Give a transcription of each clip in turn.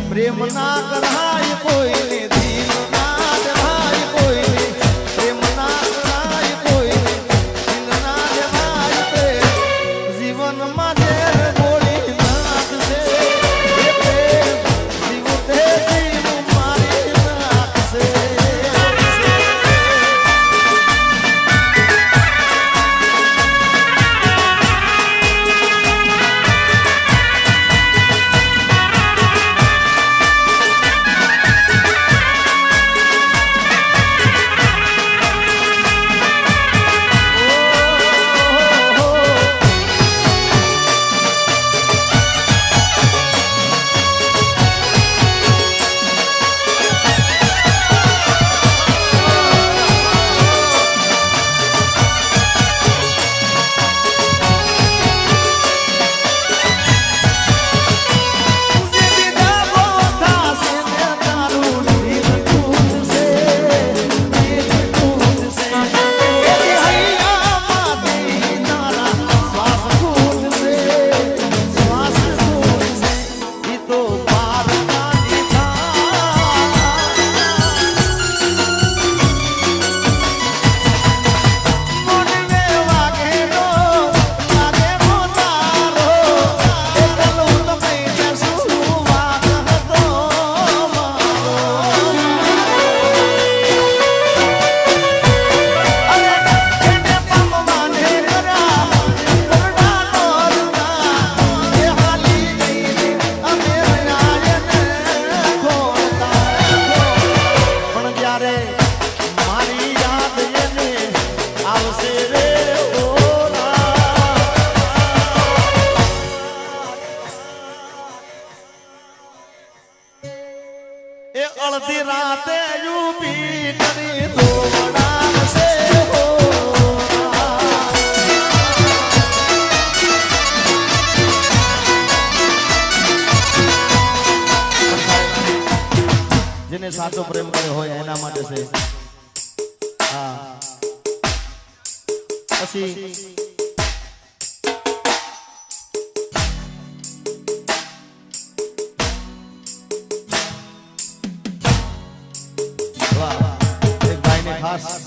પ્રેમ ના કરાય કોઈને દિલ ના દેવાય કોઈને પ્રેમ ના કરાય કોઈને દિલ ના દેવાય પ્રેમ જીવનમાં ઝેર ગોળી નાખશે એ પ્રેમ જીવતે જીવ મારી નાખશે અડધી રાતે યુપી કરી દોડાશે હો જેને સાચો પ્રેમ કર્યો હોય એના માટે છે હા પછી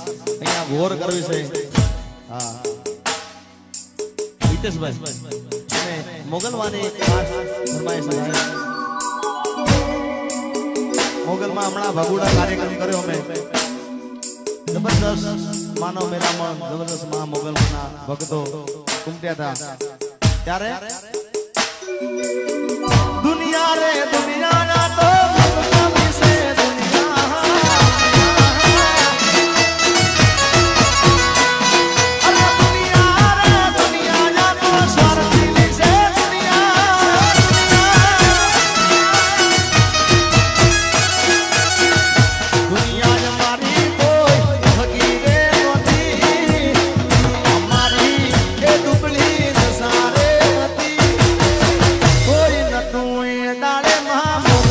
અહીંયા ઘોર કરવી છે હા હિતેશભાઈ અને મોગલવાની ખાસ ફરમાઈશ છે મોગલમાં હમણાં ભગુડા કાર્યક્રમ કર્યો અમે જબરદસ્ત માનવ મેળામાં જબરદસ્ત મહા મોગલના ભક્તો ઉમટ્યા હતા ત્યારે દુનિયા રે દુનિયાના તો કોઈ નતું એ દાડે માં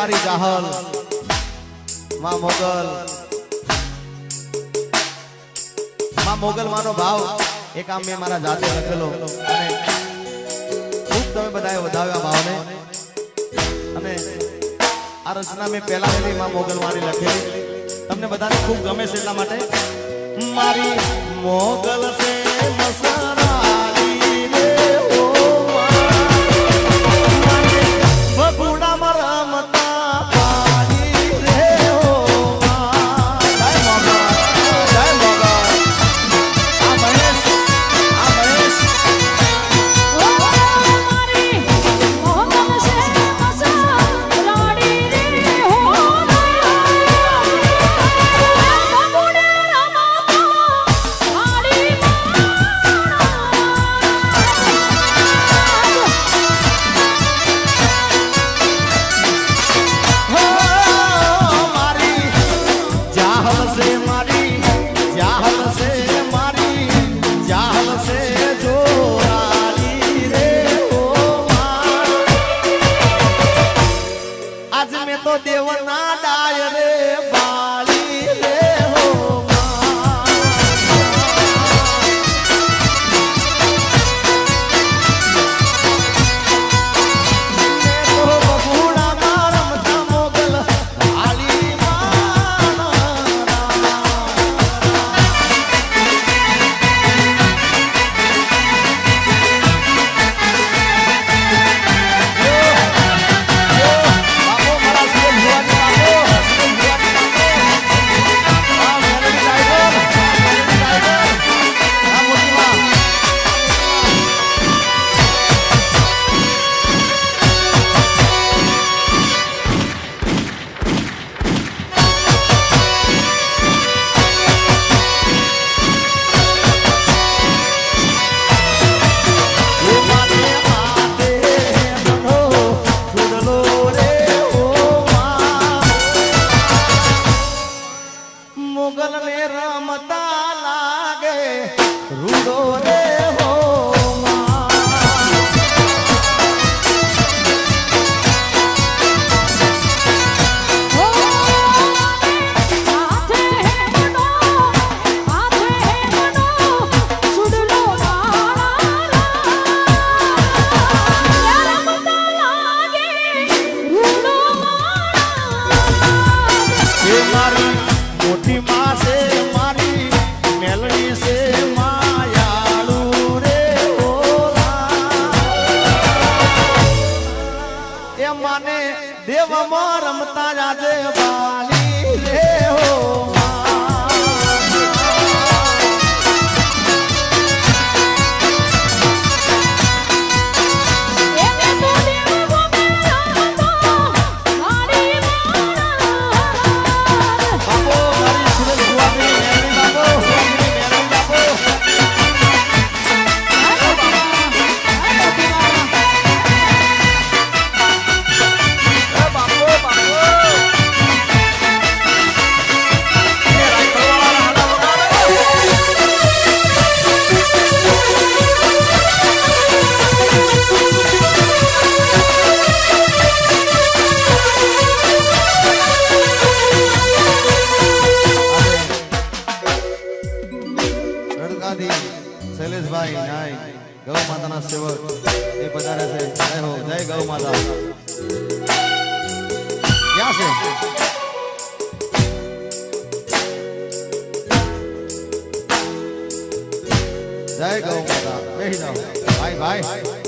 મારી જાહલ માં મોગલ માનો ભાવ એક આમ મેં મારા જાતે લખેલો અને ખૂબ તમે બધાએ વધાવ્યા ભાવને અને આ રચના મેં પહેલા વેલી માં મોગલ મારી લખેલી તમને બધાને ખૂબ ગમે છે એટલા માટે મારી મોગલ છે મસરાલી રે ઓ બગુડામાં રમતા પાણી રે ઓ જય મોગલ જય મોગલ આ મહેશ ઓ મારી મોગલ છે મસરાલી રે હો તો દેવના ડાય રે બાળી રે હો બગુડામાં રમતા મોગલ હાલી મોગલ ને રમતા લાગે રૂડો રે હો મોટી માં છે મારી મેલડી છે માયાળુ રે એ માને દેવમાં રમતા આજે બાલી રે હો શૈલેષભાઈ નાય ગૌ માતાના સેવક એ પધારે છે જય હો જય ગૌ માતા ક્યાં છે જય ગૌ માતા બેસી જાઓ ભાઈ ભાઈ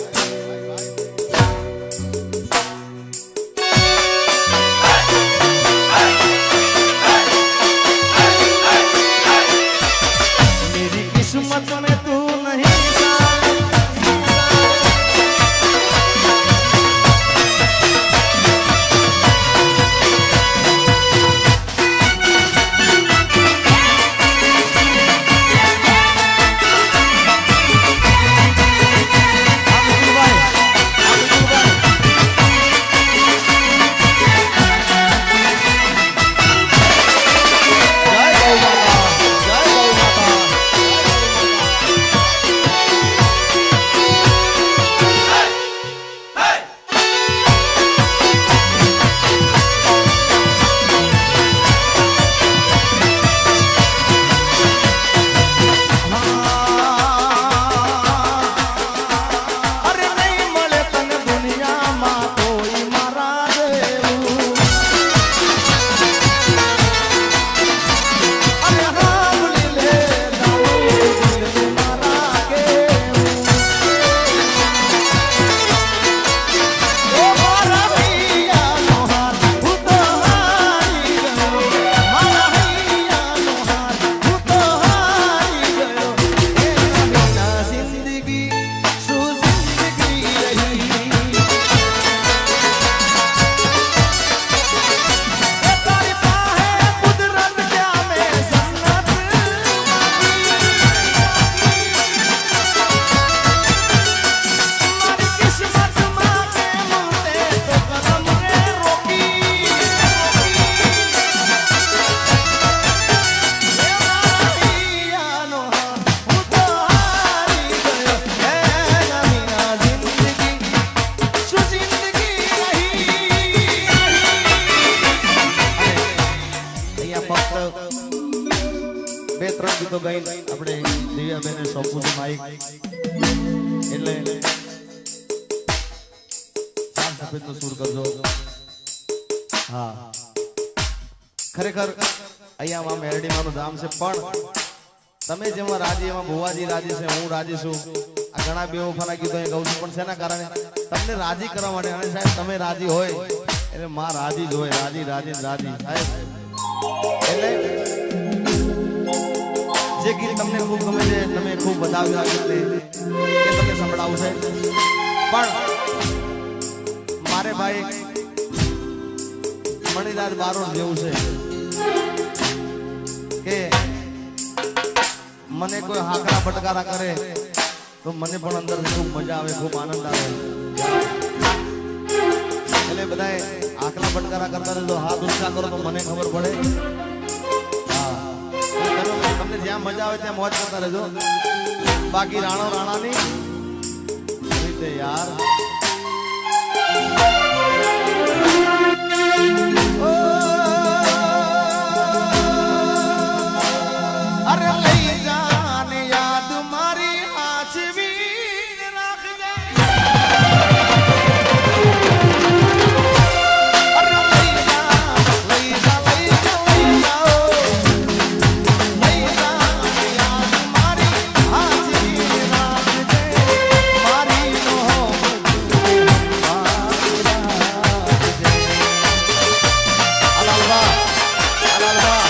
किस्मत में तू नहीं ગીતો ગાઈને આપણે દિવ્યાબેનને સોંપવું છે માઈક એટલે સાત સફેદ નો સુર કરજો હા ખરેખર અહીંયા મેરડીમાંનું ધામ છે પણ તમે જેમાં રાજી એમાં ભુવાજી રાજી છે હું રાજી છું આ ઘણા બેવફાના ગીતો અહીં ગાઉં છું પણ શેના કારણે તમને રાજી કરવા માટે અને સાહેબ તમે રાજી હોય એટલે માં રાજી જ હોય રાજી રાજી રાજી સાહેબ એટલે જે ગીત તમને ખૂબ ગમે છે તમે ખૂબ વધાવ્યું આ ગીતને એ તમને સંભળાવું છે પણ મારે ભાઈ મણિદાસ બારોટ જેવું છે કે મને કોઈ હાકરા ફટકારા કરે તો મને પણ અંદર ખૂબ મજા આવે ખૂબ આનંદ આવે એટલે બધાએ હાકરા ફટકારા કરતા રહેજો હાથ ઊંચા કરો તો મને ખબર પડે તમને જ્યાં મજા આવે ત્યાં મોજ કરતા રહેજો બાકી રાણો રાણાની રીતે યાર અરે લઈ જાને યાદ મારી હાચવી રાખજે અરે લઈ જા લઈ જા લઈ જા લઈ જાઓ લઈ જાને યાદ મારી હાચવી રાખજે મારી નો અલાલવા અલાલવા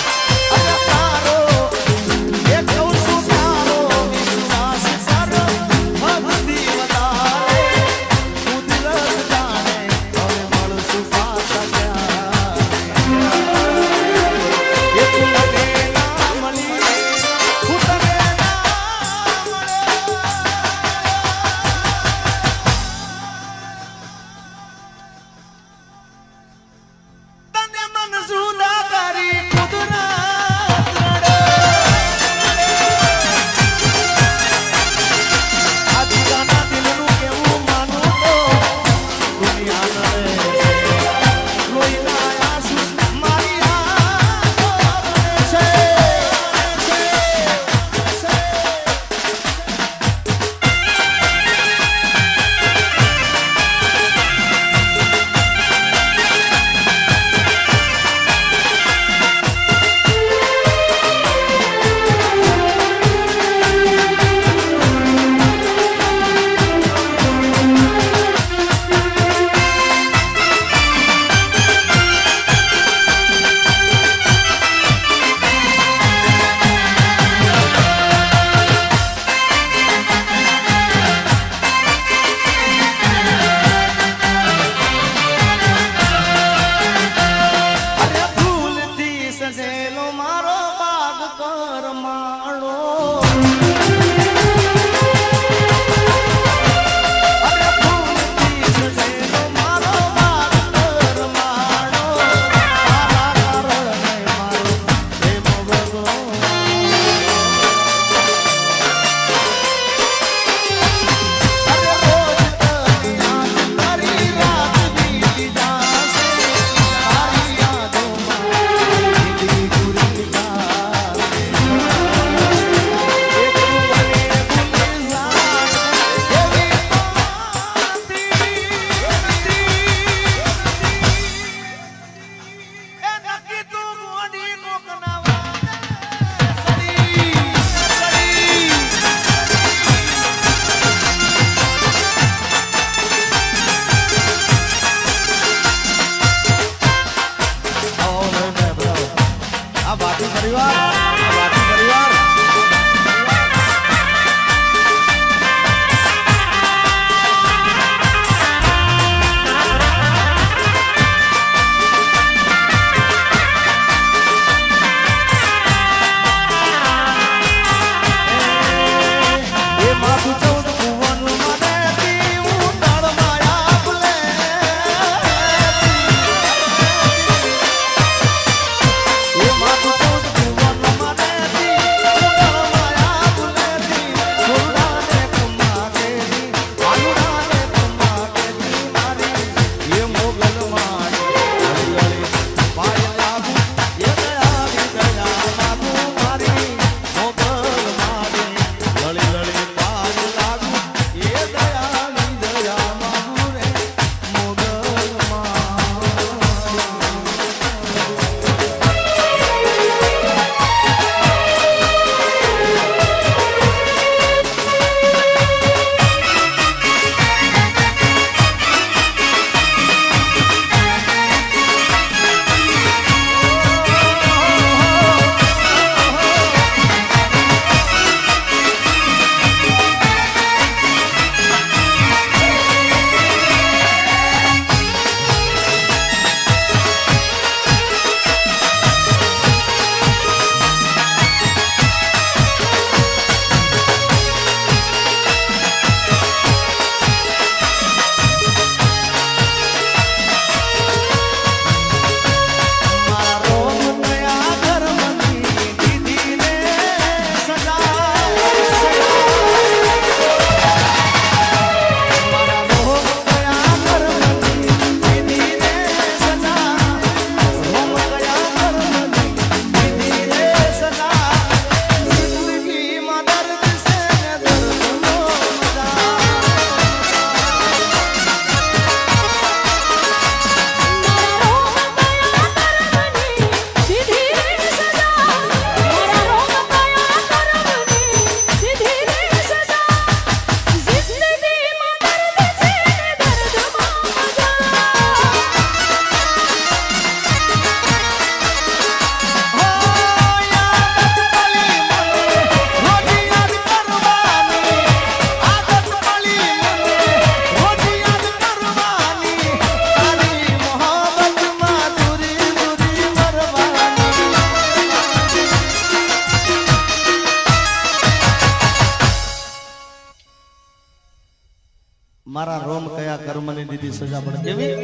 સજા પડે કેવી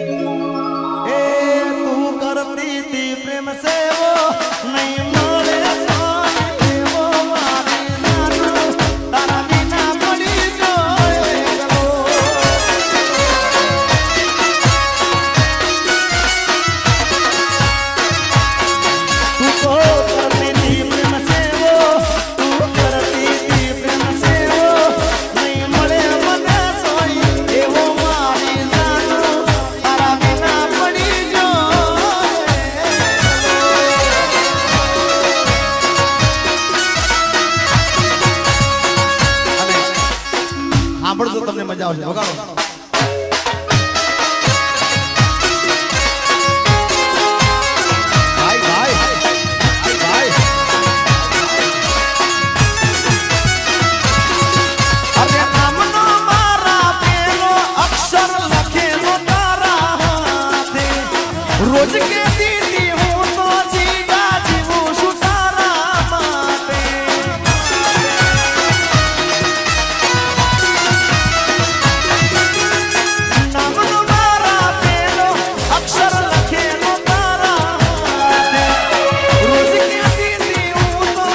એ તું કરતી તી પ્રેમ સેવો નહીં મળે સાથ એવો મારી જાન તારા વિના પડી જાય ગલો તું તો કરતી તી પ્રેમ સેવો તું કરતી તી પ્રેમ સેવો નહીં મળે મને સોઈ એવો મારી જાન તારા વિના પડી સાંભળજો તમને મજા આવશે વગાડો ભાઈ ભાઈ ભાઈ અરે નામનો મારા પેલો અક્ષર લખેલો તારા હાથે રોજ કે દીદી હું તો જીવા જીવું છું તારા માટે નામનો મારા પેલો અક્ષર લખેલો તારા હાથે રોજ કે દીદી હું તો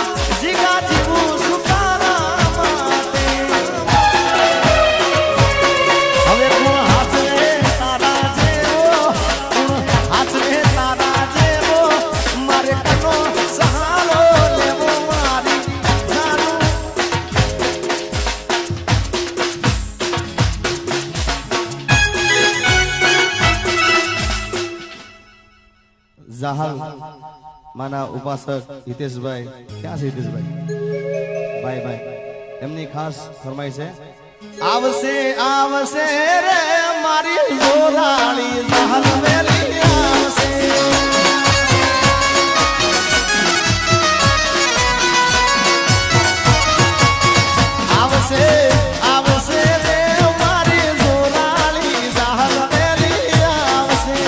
જીવા જીવું છું તારા માટે હવે તું હાથે તારા જેવો હાથે તારા જેવો મારે કનો સહારો લેવો મારી જાનું જાહલ માના ઉપાસક હિતેશભાઈ ક્યાં છે હિતેશભાઈ ભાઈ ભાઈ એમની ખાસ ફરમાઈ છે આવશે આવશે રે મારી જોરાળી જાહલ વેલી આવશે આવશે આવશે રે મારી જોરાળી જાહલ વેલી આવશે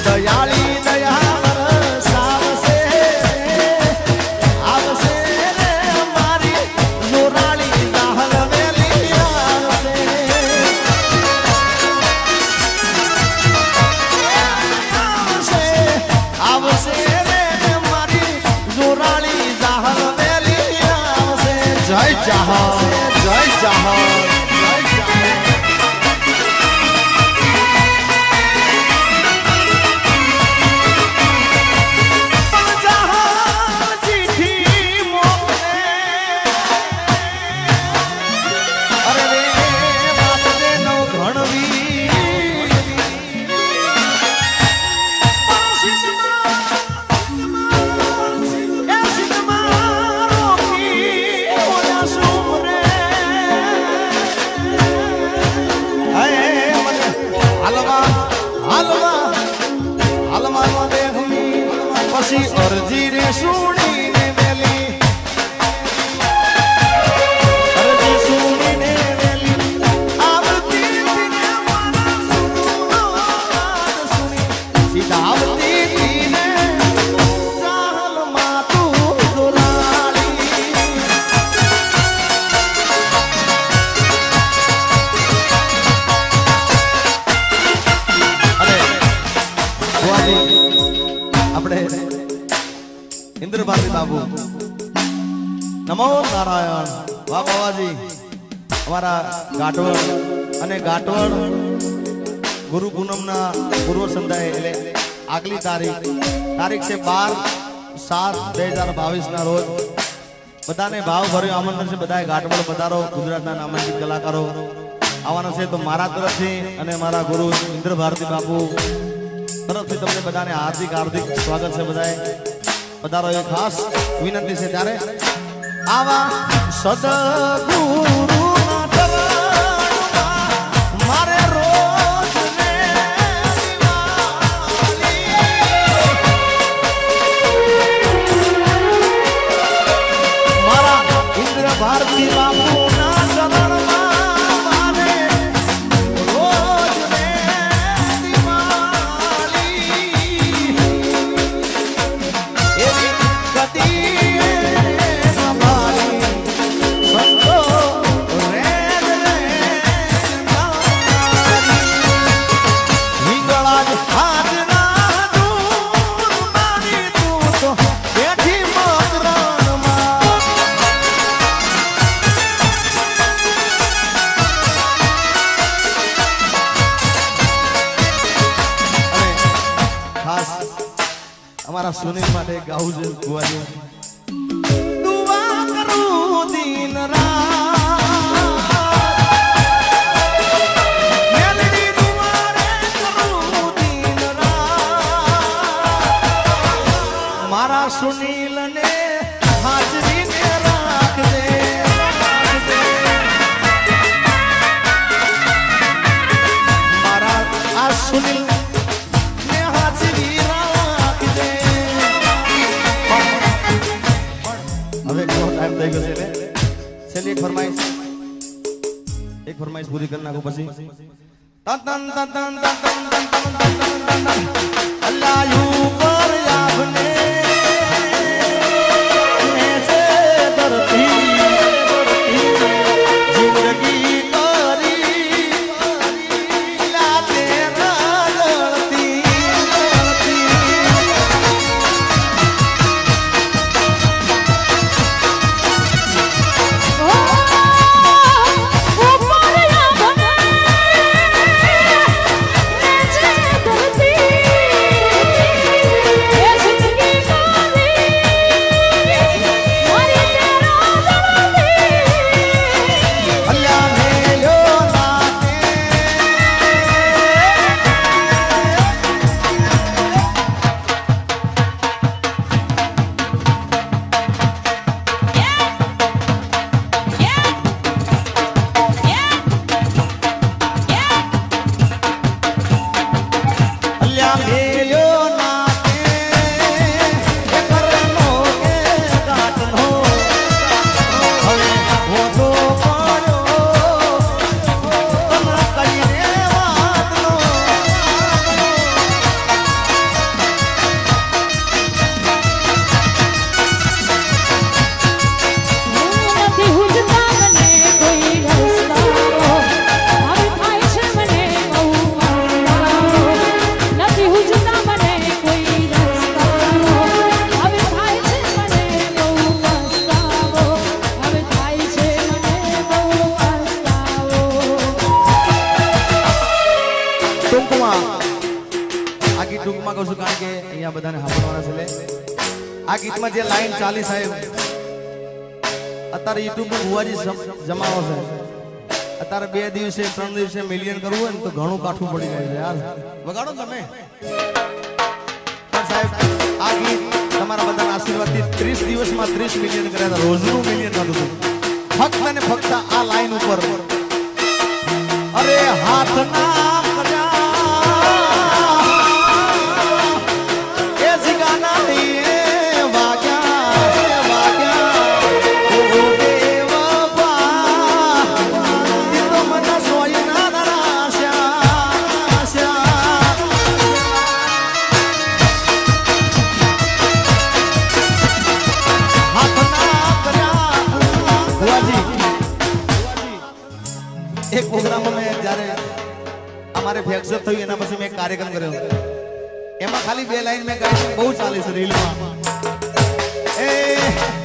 દયાળી દયા વરસાવશે આવશે રે મારી જોરાળી જાહલ વેલી આવશે આવશે રે મારી જોરાળી જાહલ વેલી આવશે જય જાહલ જય જાહલ જય જાહલ પછી અરજી રે સુણીને વેલી અરજી સુણીને વેલી આવતી તીને મારા સુનો વાત સુની સીધા આવતી તીને જાહલ માં તું જોરાળી અરે ભુવાજી આપણે ઇન્દ્ર ભારતી બાબુ નમો નારાયણ વાહ બાબાજી અમારા ગાંઠવડ અને ગાંઠવડ ગુરુ પૂનમના પૂર્વ સંધ્યાએ એટલે આગલી તારીખ છે 12/7/2022 ના રોજ બધાને ભાવ ભર્યું આમંત્રણ છે બધાએ ગાંઠવડ પધારો ગુજરાતના નામાંકિત કલાકારો આવવાના છે તો મારા તરફથી અને મારા ગુરુ ઇન્દ્ર ભારતી બાબુ તરફથી તમને બધાને હાર્દિક હાર્દિક સ્વાગત છે બધાએ પધારો એ ખાસ વિનંતી છે ત્યારે આવા સદગુરુ મારે રોજ ને દિવાળી મારા ભારતી બાપુના ચરણમાં મારે રોજ રે દિવાળી એવી ગતિ અમારી સંતો રેજ રે હિંગળા જ હાજરા દૂર મારી તું તો બેઠી મકરણમાં ખાસ અમારા સુનિલ માટે ગાવું છે ગુવાજી દુઆ કરું દિન રાત મેલડી દુઆ રે કરું દિન રાત મારા સુનિલ ને હાજરી ને રાખજે મારા આ સુનિલ હવે ઘણો ટાઈમ થઈ ગયો છે એટલે છેલ્લી એક ફરમાઈશ પૂરી કરી નાખો પછી તન તન તન તન તન તન તન તન અલ્લાહ ઉપર આપને છે ધરતી જિંદગી કરી લાતે રડતી ટૂંકમાં કહું છું કારણ કે અહીંયા બધાને સાંભળવાના છે આ ગીતમાં જે લાઈન ચાલી સાહેબ અત્યારે યુટ્યુબ પર ભુવાજી જમાવો છે અત્યારે 2 દિવસે 3 દિવસે મિલિયન કરવું હોય ને તો ઘણું કાઠું પડી જાય છે યાર વગાડો તમે પણ સાહેબ આ ગીત તમારા બધાના આશીર્વાદથી 30 દિવસમાં 30 મિલિયન કર્યા હતા રોજનું મિલિયન થતું ફક્ત ને ફક્ત આ લાઈન ઉપર અરે હાથ ના એક પ્રોગ્રામમાં મેં જ્યારે અમારે ફ્રેક્ચર થયું એના પછી મેં એક કાર્યક્રમ કર્યો એમાં ખાલી 2 લાઈન મેં ગાઈ બહુ ચાલી છે રીલમાં એ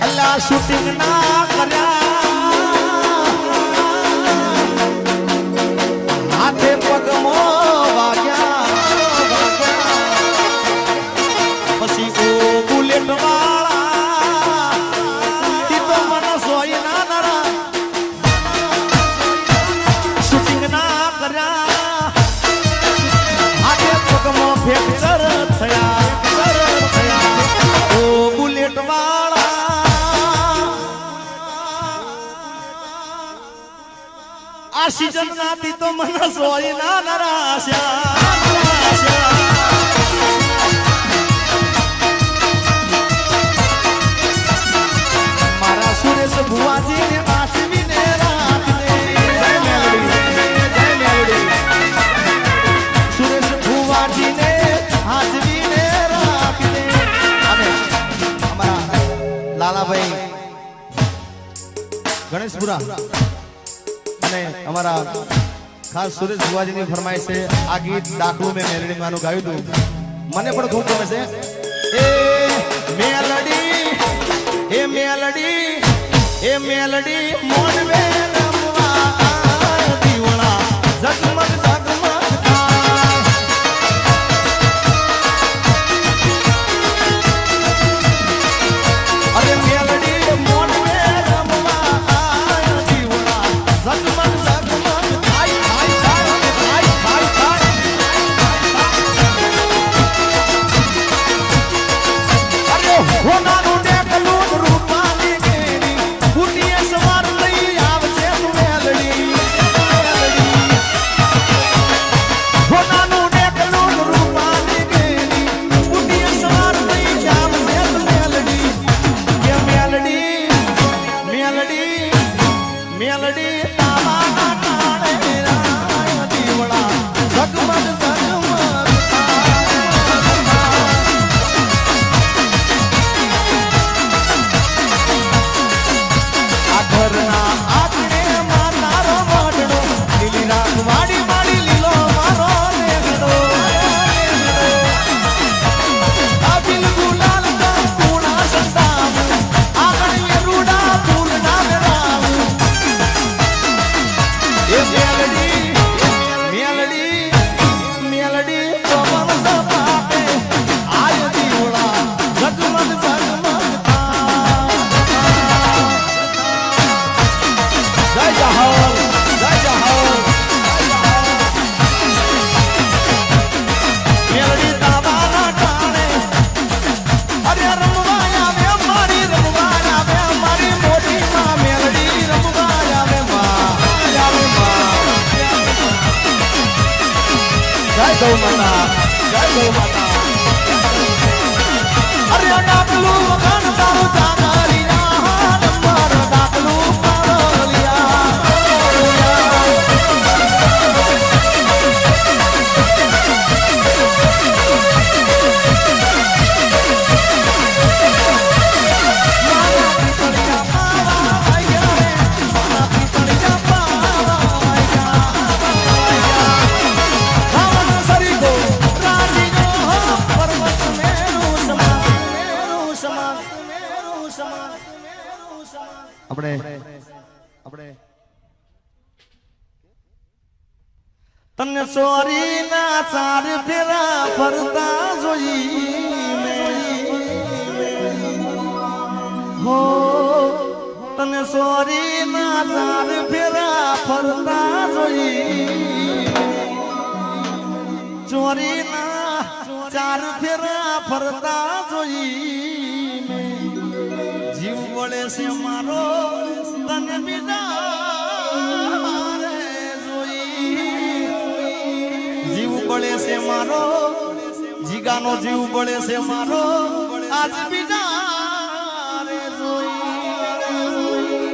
અલ્લાહ શૂટિંગ ના કર્યા હાથે પગમો વાગ્યા પછી ઓ બુલેટ વાળા તી તો મને સોય ના નરા ફ્રેક્ચર થયા ઓ બુલેટ વાળા આ સીઝન નાતી તો મને સોય ના નરાશા મારા સુરેશ ભુવાજી ને રાજપુરા અને અમારા ખાસ સુરેશ ભુવાજીની ફરમાઈશ છે આ ગીત દાખલું મેં મેલડી માનું ગાયું હતું મને પણ ખૂબ ગમે છે એ મેલડી મોડવે રમવા દીવડા ઝગમગ ઝગમગ થાય અરે મેલડી મોડવે રમવા દીવડા ઝગમગ ઝગમગ થાય અરે હોનાનું ડેકલું રૂપાની કેડી ફૂટીએ સવાર લઈ આવશે મેલડી હોનાનું ડેકલું રૂપાની કેડી ફૂટીએ સવાર લઈ આવશે મેલડી કે મેલડી તાવાના ટાણે રાય દીવડા ઝગમગ ઝગમગ ઘરના આંગણે માતારો મોઢડો લીલી રાખ વાડી વાડી લીલો મારો લેગડો આ બિલ ગુલાલ કા કુણા સંતામ આંગણે રૂડા ફૂલ ના રામ એ મેલડી પવન સપાટે આય દીવડા ઝગમગ ઝગમગ જય જહાલ મેલડી તાવાના ટાણે અરે રમવા આવે મારી મોટી માં મેલડી રમવા આવે માં જય ગૌ માતા અરે ડાકલું વગન તારું જાગરિયા નંબર ડાકલું પારોલિયા આપણે તને સોરી ના ચાર ફેરા ફરતા જોઈ હો તને સોરી ના ચાર ફેરા ફરતા જોઈ ચોરી ના ચાર ફેરા ફરતા જોઈ જીવ વળે છે મારો તને બીજા જોઈ જીવ બળે છે મારો જીગાનો જીવ બળે છે મારો આજ બીજા